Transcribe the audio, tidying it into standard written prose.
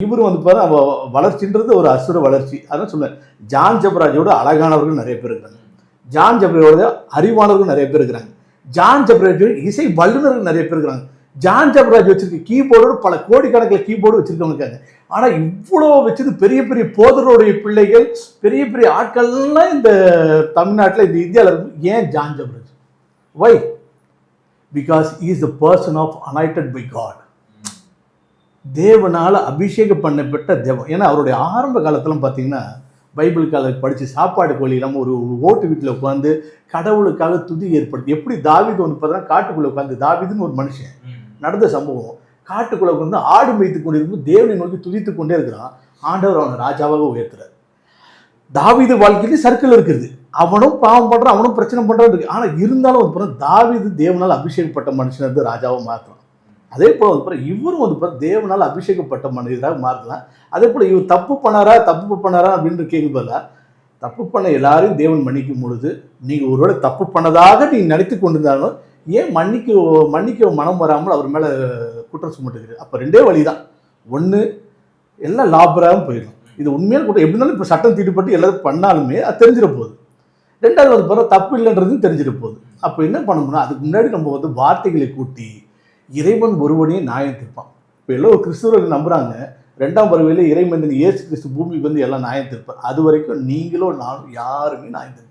இவரும் வந்து பாரு வளர்ச்சின்றது ஒரு அசுர வளர்ச்சி. அதான் சொல்லுவேன், ஜான் ஜபராஜோட அழகானவர்கள் நிறைய பேர் இருக்காங்க, ஜான் ஜபராஜோட அறிவானவர்கள் நிறைய பேர் இருக்கிறாங்க, ஜான் ஜபராஜோட இசை வல்லுநர்கள் நிறைய பேர் இருக்கிறாங்க. ஜான் ஜபராஜ் வச்சிருக்க கீபோர்டோடு பல கோடிக்கணக்கில் கீபோர்டு வச்சிருக்கவங்க இருக்காங்க. ஆனால் இவ்வளோ வச்சது பெரிய பெரிய போதருடைய பிள்ளைகள், பெரிய பெரிய ஆட்கள்லாம் இந்த தமிழ்நாட்டில் இந்த இந்தியாவில் இருக்கும். ஏன் John Jebaraj? Why? Because he is the person of anointed by God. தேவனால் அபிஷேகம் பண்ணப்பட்ட தேவன். ஏன்னா அவருடைய ஆரம்ப காலத்தில் பார்த்தீங்கன்னா பைபிள் காலம் படித்து சாப்பாடு கோழி இல்லாமல் ஒரு ஓட்டு வீட்டில் உட்காந்து கடவுளுக்காக துதி ஏற்படுத்தி, எப்படி தாவீது வந்து பார்த்தீங்கன்னா காட்டுக்குள்ளே உட்காந்து, தாவீதுன்னு ஒரு மனுஷன் நடந்த சம்பவம், காட்டுக்குள்ளே வந்து ஆடு மேய்த்து கொண்டு இருக்கும்போது தேவனை நோக்கி துதித்து கொண்டே இருக்கிறான். ஆண்டவர் அவனை ராஜாவாக உயர்த்துறார். தாவீது வாழ்க்கையிலே சர்க்கிள் இருக்குது, அவனும் பாவம் பண்ணுறான், அவனும் பிரச்சனை பண்ணுறது இருக்கு. ஆனால் இருந்தாலும் வந்து தாவீது தேவனால் அபிஷேகப்பட்ட மனுஷன் வந்து ராஜாவை மாற்றலாம். அதே போல் வந்து இவரும் வந்து தேவனால் அபிஷேகப்பட்ட மனிதராக மாறலாம். அதே போல் இவர் தப்பு பண்ணாரா அப்படின்னு கேட்கும்போது, தப்பு பண்ண எல்லாரையும் தேவன் மன்னிக்கும் பொழுது நீங்கள் ஒருவேளை தப்பு பண்ணதாக நீங்கள் நினைத்து கொண்டிருந்தாலும் ஏன் மன்னிக்க மனம் வராமல் அவர் மேலே குற்றம் சுமட்டுகிறது? அப்போ ரெண்டே வழி தான். ஒன்று, எல்லாம் லாபராகவும் போயிடும். இது உண்மையான குற்றம் எப்படி இருந்தாலும் இப்போ சட்டம் தீட்டுப்பட்டு எல்லாரும் பண்ணாலுமே அது தெரிஞ்சிட போகுது. ரெண்டாவது வந்து பிறகு தப்பு இல்லைன்றதும் தெரிஞ்சிட போகுது. அப்போ என்ன பண்ணணும்னா, அதுக்கு முன்னாடி நம்ம வந்து வார்த்தைகளை கூட்டி இறைவன் ஒருவனே நியாயம் தீர்ப்பான். இப்போ எல்லாம் ஒரு கிறிஸ்துவர்கள் நம்புறாங்க, 2ஆம் வருகையில் இறைமந்தன் இயேசு கிறிஸ்து பூமிக்கு வந்து எல்லாம் நியாயம் தீர்ப்பார். அது வரைக்கும் நீங்களோ நானும் யாருமே நியாயம் தீர்ப்பார்.